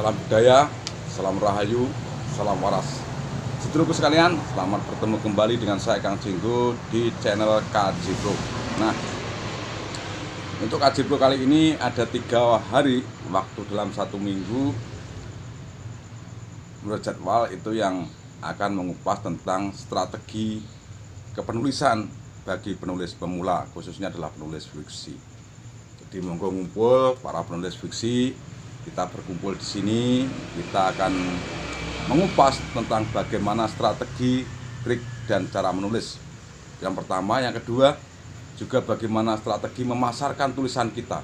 Salam budaya, salam rahayu, salam waras. Sedulurku sekalian, selamat bertemu kembali dengan saya Kang Jinggo di channel KJ Pro. Nah, untuk KJ Pro kali ini ada 3 hari waktu dalam 1 minggu menurut jadwal itu yang akan mengupas tentang strategi kepenulisan bagi penulis pemula, khususnya adalah penulis fiksi. Jadi monggo ngumpul para penulis fiksi, kita berkumpul di sini, kita akan mengupas tentang bagaimana strategi, trik, dan cara menulis. Yang pertama, yang kedua, juga bagaimana strategi memasarkan tulisan kita.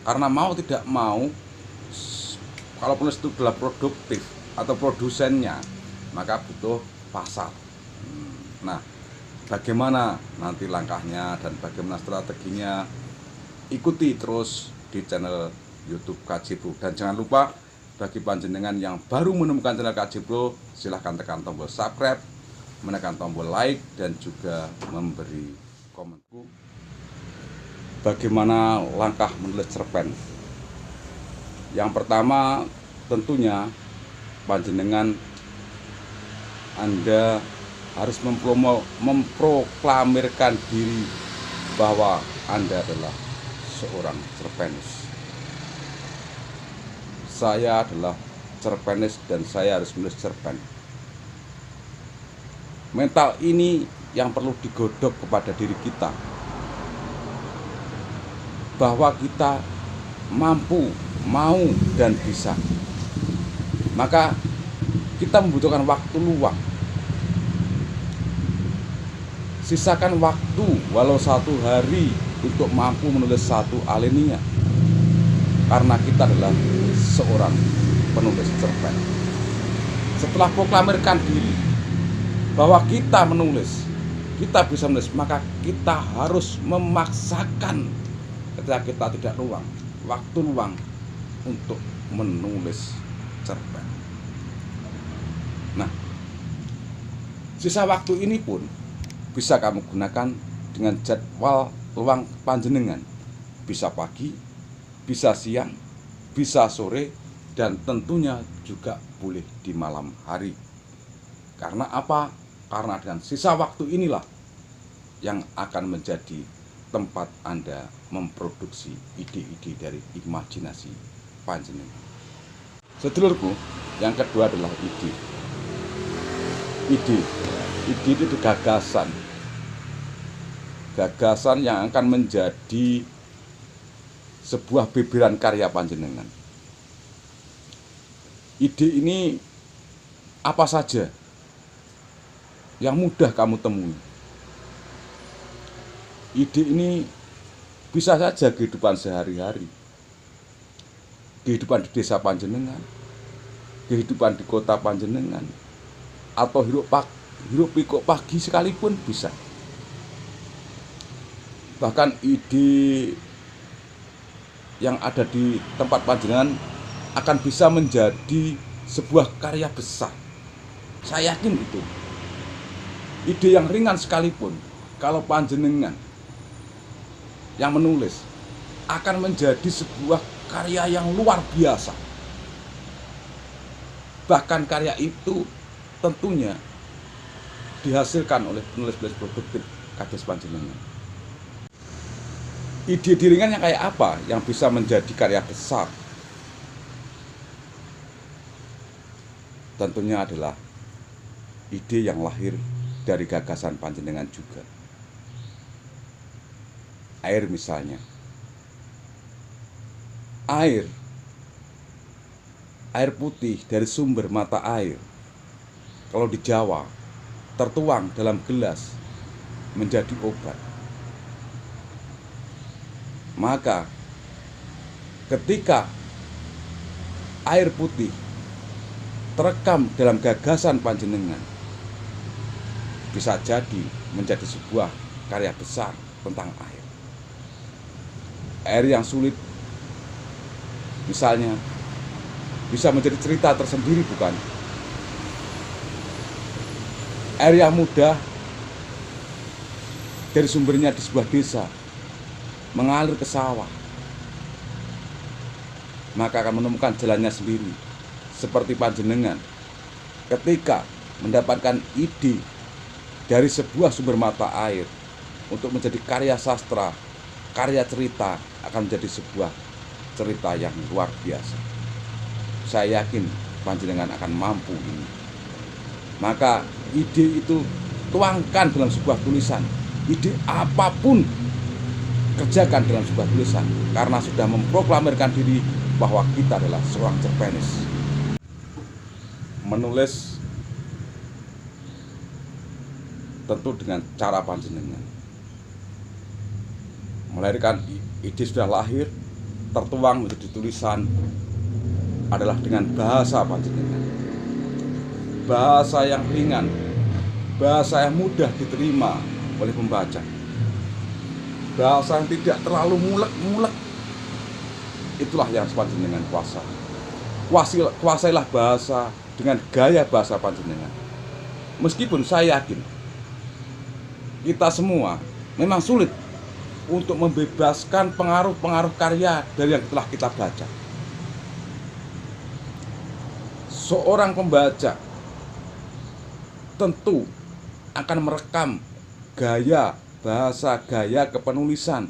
Karena mau tidak mau, kalau penulis itu adalah produktif atau produsennya, maka butuh pasar. Nah, bagaimana nanti langkahnya dan bagaimana strateginya, ikuti terus di channel YouTube KJ Pro. Dan jangan lupa, bagi panjenengan yang baru menemukan channel KJ Pro, silahkan tekan tombol subscribe, menekan tombol like, dan juga memberi komenku. Bagaimana langkah menulis cerpen? Yang pertama, tentunya panjenengan Anda harus memproklamirkan diri bahwa Anda adalah seorang cerpenis. Saya adalah cerpenis dan saya harus menulis cerpen. Mental ini yang perlu digodok kepada diri kita, bahwa kita mampu, mau, dan bisa. Maka kita membutuhkan waktu luang. Sisakan waktu walau 1 hari untuk mampu menulis 1 alinea, karena kita adalah seorang penulis cerpen. Setelah proklamirkan diri bahwa kita menulis, kita bisa menulis, maka kita harus memaksakan ketika kita tidak waktu luang untuk menulis cerpen. Nah, sisa waktu ini pun bisa kamu gunakan dengan jadwal luang panjenengan. Bisa pagi, bisa siang, bisa sore, dan tentunya juga boleh di malam hari. Karena apa? Karena dengan sisa waktu inilah yang akan menjadi tempat Anda memproduksi ide-ide dari imajinasi panjenengan. Sedulurku, yang kedua adalah ide. Ide itu gagasan. Gagasan yang akan menjadi sebuah beberan karya panjenengan. Ide ini apa saja yang mudah kamu temui. Ide ini bisa saja kehidupan sehari-hari, kehidupan di desa panjenengan, kehidupan di kota panjenengan, atau hirup pikuk pagi sekalipun bisa. Bahkan ide yang ada di tempat panjenengan akan bisa menjadi sebuah karya besar. Saya yakin itu. Ide yang ringan sekalipun, kalau panjenengan yang menulis, akan menjadi sebuah karya yang luar biasa. Bahkan karya itu tentunya dihasilkan oleh penulis-penulis produktif kados panjenengan. Ide ringan yang kayak apa yang bisa menjadi karya besar? Tentunya adalah ide yang lahir dari gagasan panjenengan juga. Air misalnya. Air putih dari sumber mata air, kalau di Jawa, tertuang dalam gelas menjadi obat. Maka ketika air putih terekam dalam gagasan panjenengan, bisa jadi menjadi sebuah karya besar tentang air. Air yang sulit misalnya bisa menjadi cerita tersendiri, bukan? Air yang mudah dari sumbernya di sebuah desa mengalir ke sawah, maka akan menemukan jalannya sendiri seperti panjenengan ketika mendapatkan ide dari sebuah sumber mata air untuk menjadi karya sastra, karya cerita akan menjadi sebuah cerita yang luar biasa. Saya yakin panjenengan akan mampu ini. Maka ide itu tuangkan dalam sebuah tulisan. Ide apapun kerjakan dalam sebuah tulisan, karena sudah memproklamirkan diri bahwa kita adalah seorang cerpenis. Menulis tentu dengan cara panjenengan. Melahirkan ide sudah lahir, tertuang menjadi tulisan adalah dengan bahasa panjenengan. Bahasa yang ringan, bahasa yang mudah diterima oleh pembaca. Bahasa yang tidak terlalu mulek-mulek. Itulah yang panjenengan kuasa. Kuasailah bahasa dengan gaya bahasa panjenengan. Meskipun saya yakin kita semua memang sulit untuk membebaskan pengaruh-pengaruh karya dari yang telah kita baca. Seorang pembaca tentu akan merekam gaya bahasa, gaya kepenulisan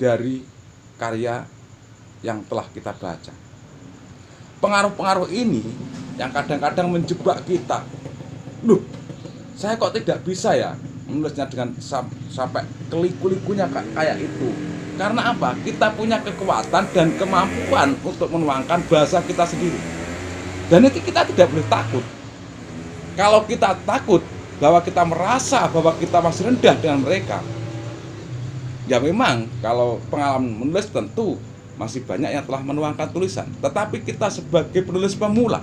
dari karya yang telah kita baca. Pengaruh-pengaruh ini yang kadang-kadang menjebak kita. Loh, saya kok tidak bisa ya menulisnya dengan sampai keliku-likunya kayak itu. Karena apa? Kita punya kekuatan dan kemampuan untuk menuangkan bahasa kita sendiri. Dan itu kita tidak boleh takut. Kalau kita takut bahwa kita merasa bahwa kita masih rendah dengan mereka, ya memang kalau pengalaman menulis tentu masih banyak yang telah menuangkan tulisan. Tetapi kita sebagai penulis pemula,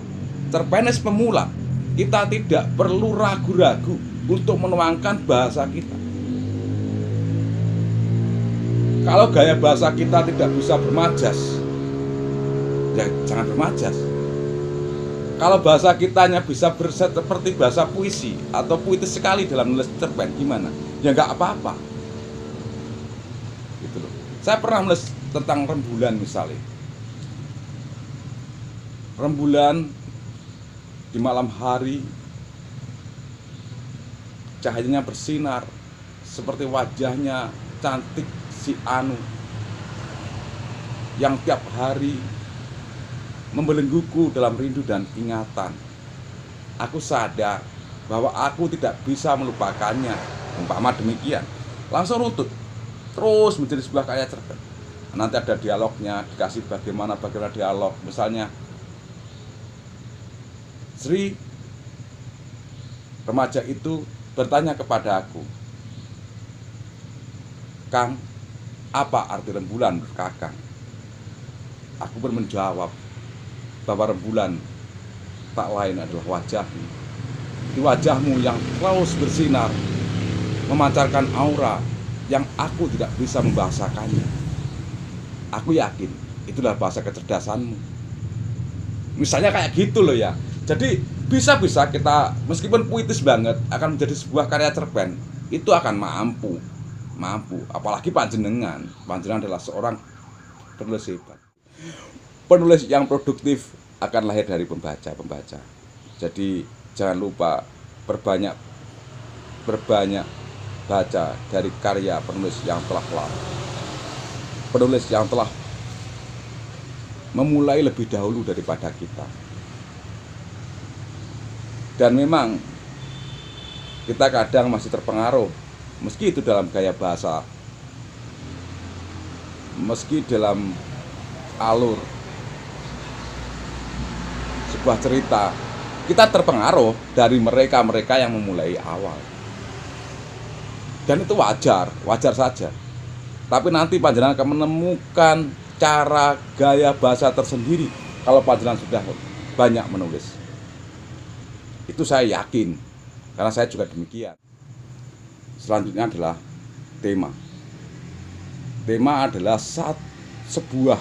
cerpenis pemula, kita tidak perlu ragu-ragu untuk menuangkan bahasa kita. Kalau gaya bahasa kita tidak bisa bermajas, ya jangan bermajas. Kalau bahasa kita hanya bisa seperti bahasa puisi atau puitis sekali dalam menulis cerpen, gimana? Ya nggak apa-apa. Gitu loh. Saya pernah menulis tentang rembulan misalnya. Rembulan di malam hari, cahayanya bersinar seperti wajahnya cantik si Anu yang tiap hari membelengguku dalam rindu dan ingatan. Aku sadar bahwa aku tidak bisa melupakannya. Umpama demikian, langsung runtut, terus menjadi sebuah karya cerpen. Nanti ada dialognya, dikasih bagaimana dialog. Misalnya, Sri, remaja itu bertanya kepada aku, Kang, apa arti rembulan menurut Kakang? Aku pun menjawab bahwa rembulan tak lain adalah wajahmu. Di wajahmu yang terus bersinar, memancarkan aura yang aku tidak bisa membahasakannya. Aku yakin itulah bahasa kecerdasanmu. Misalnya kayak gitu loh ya. Jadi bisa-bisa kita meskipun puitis banget akan menjadi sebuah karya cerpen, itu akan mampu. Apalagi panjenengan adalah seorang penulis hebat. Penulis yang produktif akan lahir dari pembaca. Jadi jangan lupa berbanyak baca dari karya penulis yang telah lama. Penulis yang telah memulai lebih dahulu daripada kita. Dan memang kita kadang masih terpengaruh, meski itu dalam gaya bahasa, meski dalam alur sebuah cerita, kita terpengaruh dari mereka yang memulai awal. Dan itu wajar saja. Tapi nanti panjenengan akan menemukan cara gaya bahasa tersendiri kalau panjenengan sudah banyak menulis. Itu saya yakin, karena saya juga demikian. Selanjutnya adalah tema. Tema adalah sebuah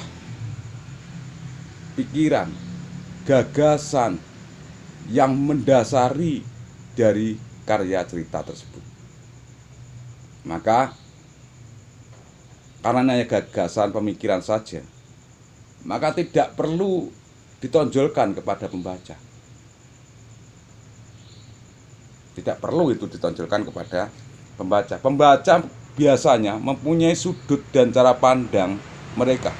pikiran, gagasan yang mendasari dari karya cerita tersebut. Maka karena hanya gagasan pemikiran saja, maka tidak perlu ditonjolkan kepada pembaca. Tidak perlu itu ditonjolkan kepada pembaca. Pembaca biasanya mempunyai sudut dan cara pandang mereka.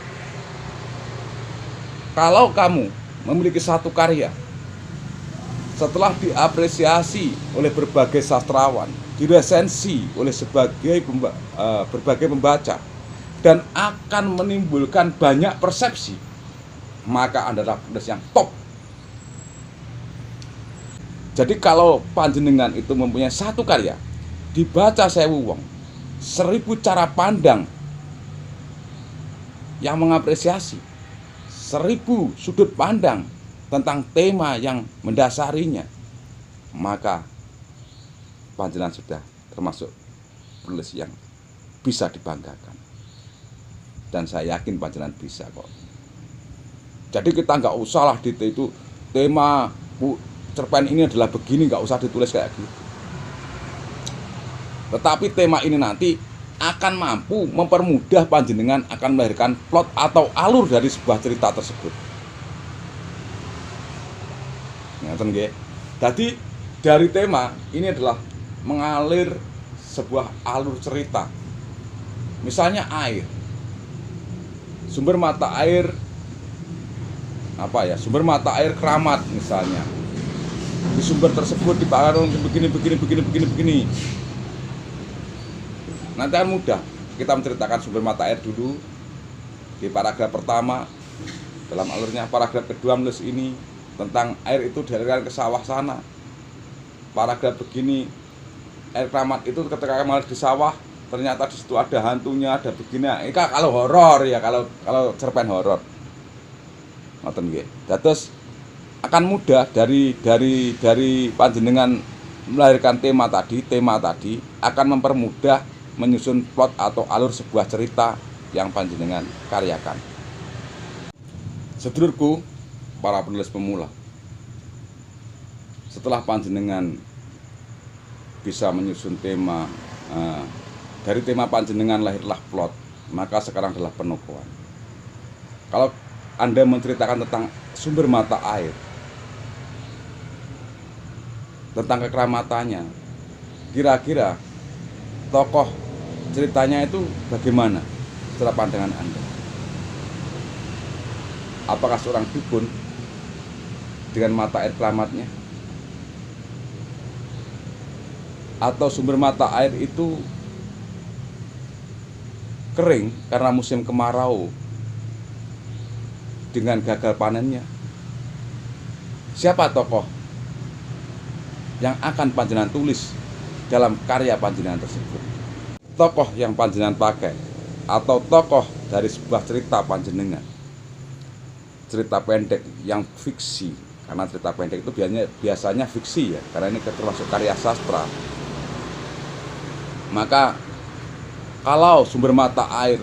Kalau kamu memiliki satu karya, setelah diapresiasi oleh berbagai sastrawan, diresensi oleh berbagai pembaca, dan akan menimbulkan banyak persepsi, maka Anda adalah penulis yang top. Jadi kalau panjenengan itu mempunyai satu karya, dibaca 1000 wong, 1000 cara pandang yang mengapresiasi, 1000 sudut pandang tentang tema yang mendasarinya, maka panjenengan sudah termasuk penulis yang bisa dibanggakan. Dan saya yakin panjenengan bisa kok. Jadi kita nggak usah lah itu tema cerpen ini adalah begini, nggak usah ditulis kayak gitu. Tetapi tema ini nanti akan mampu mempermudah panjenengan akan melahirkan plot atau alur dari sebuah cerita tersebut. Ngaten nggih. Jadi dari tema ini adalah mengalir sebuah alur cerita. Misalnya air. Sumber mata air sumber mata air Keramat misalnya. Di sumber tersebut dibangun begini. Nanti akan mudah kita menceritakan sumber mata air dulu di paragraf pertama. Dalam alurnya paragraf kedua menulis ini tentang air itu dialirkan ke sawah sana. Paragraf begini, air Keramat itu ketika mengalir di sawah ternyata di situ ada hantunya, ada begini. Ini kalau horor ya, kalau cerpen horor. Ngoten nggih. Dados akan mudah dari panjenengan melahirkan tema tadi akan mempermudah menyusun plot atau alur sebuah cerita yang panjenengan karyakan. Sedulurku, para penulis pemula, setelah panjenengan bisa menyusun tema, dari tema panjenengan lahirlah plot, maka sekarang adalah penokohan. Kalau Anda menceritakan tentang sumber mata air, tentang kekeramatannya, kira-kira tokoh ceritanya itu bagaimana secara pandangan Anda? Apakah seorang dukun dengan mata air keramatnya? Atau sumber mata air itu kering karena musim kemarau dengan gagal panennya? Siapa tokoh yang akan panjenengan tulis dalam karya panjenengan tersebut? Tokoh yang panjenengan pakai atau tokoh dari sebuah cerita panjenengan, cerita pendek yang fiksi, karena cerita pendek itu biasanya fiksi ya, karena ini termasuk karya sastra. Maka kalau sumber mata air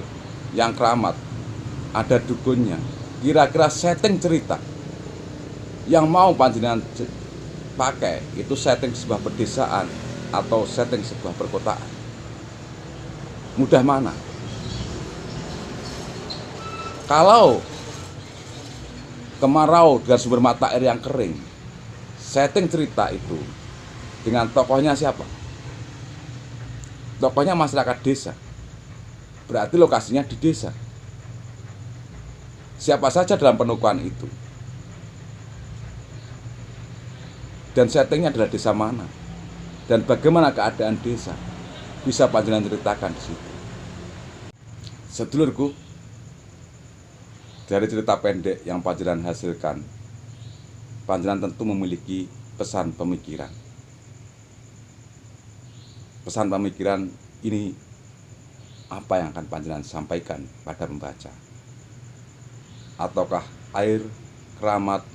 yang Keramat ada dukunnya, kira-kira setting cerita yang mau panjenengan pakai itu setting sebuah pedesaan atau setting sebuah perkotaan. Mudah mana? Kalau kemarau dengan sumber mata air yang kering, setting cerita itu dengan tokohnya siapa? Tokohnya masyarakat desa. Berarti lokasinya di desa. Siapa saja dalam penokohan itu? Dan settingnya adalah desa mana? Dan bagaimana keadaan desa? Bisa panjenengan ceritakan di situ. Sedulurku, dari cerita pendek yang panjenengan hasilkan, panjenengan tentu memiliki pesan pemikiran. Pesan pemikiran ini apa yang akan panjenengan sampaikan pada pembaca? Ataukah air Keramat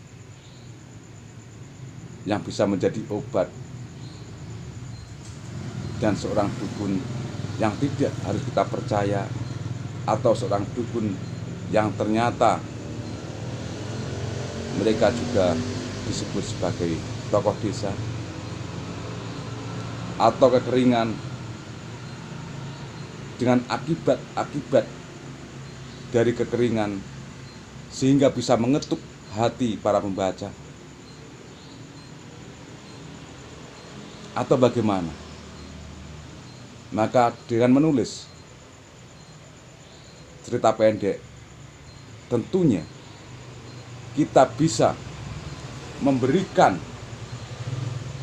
yang bisa menjadi obat, dan seorang dukun yang tidak harus kita percaya, atau seorang dukun yang ternyata mereka juga disebut sebagai tokoh desa, atau kekeringan dengan akibat dari kekeringan sehingga bisa mengetuk hati para pembaca? Atau bagaimana? Maka dengan menulis cerita pendek, tentunya kita bisa memberikan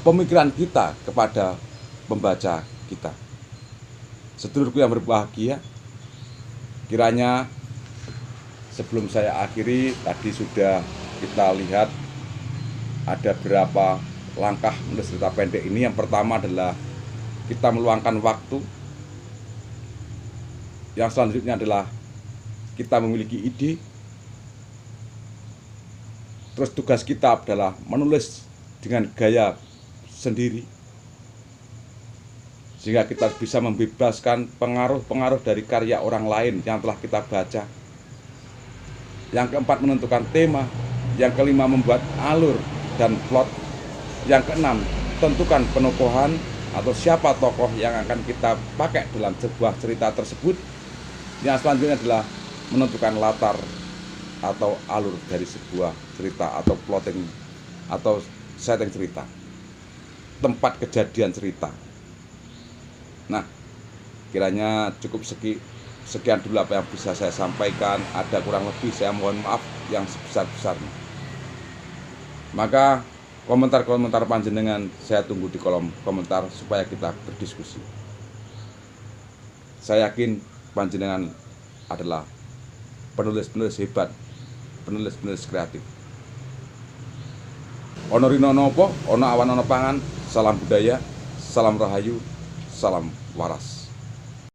pemikiran kita kepada pembaca kita. Sedulurku yang berbahagia, kiranya sebelum saya akhiri, tadi sudah kita lihat ada beberapa langkah menulis cerita pendek ini. Yang pertama adalah kita meluangkan waktu. Yang selanjutnya adalah kita memiliki ide. Terus tugas kita adalah menulis dengan gaya sendiri, sehingga kita bisa membebaskan pengaruh-pengaruh dari karya orang lain yang telah kita baca. Yang keempat, menentukan tema. Yang kelima, membuat alur dan plot. Yang keenam, tentukan penokohan atau siapa tokoh yang akan kita pakai dalam sebuah cerita tersebut. Yang selanjutnya adalah menentukan latar atau alur dari sebuah cerita atau plotting atau setting cerita, tempat kejadian cerita. Nah, kiranya cukup sekian dulu apa yang bisa saya sampaikan. Ada kurang lebih saya mohon maaf yang sebesar-besarnya. Maka komentar-komentar panjenengan saya tunggu di kolom komentar supaya kita berdiskusi. Saya yakin panjenengan adalah penulis-penulis hebat, penulis-penulis kreatif. Ono rino nopo, ono awan ono pangan, salam budaya, salam rahayu, salam waras.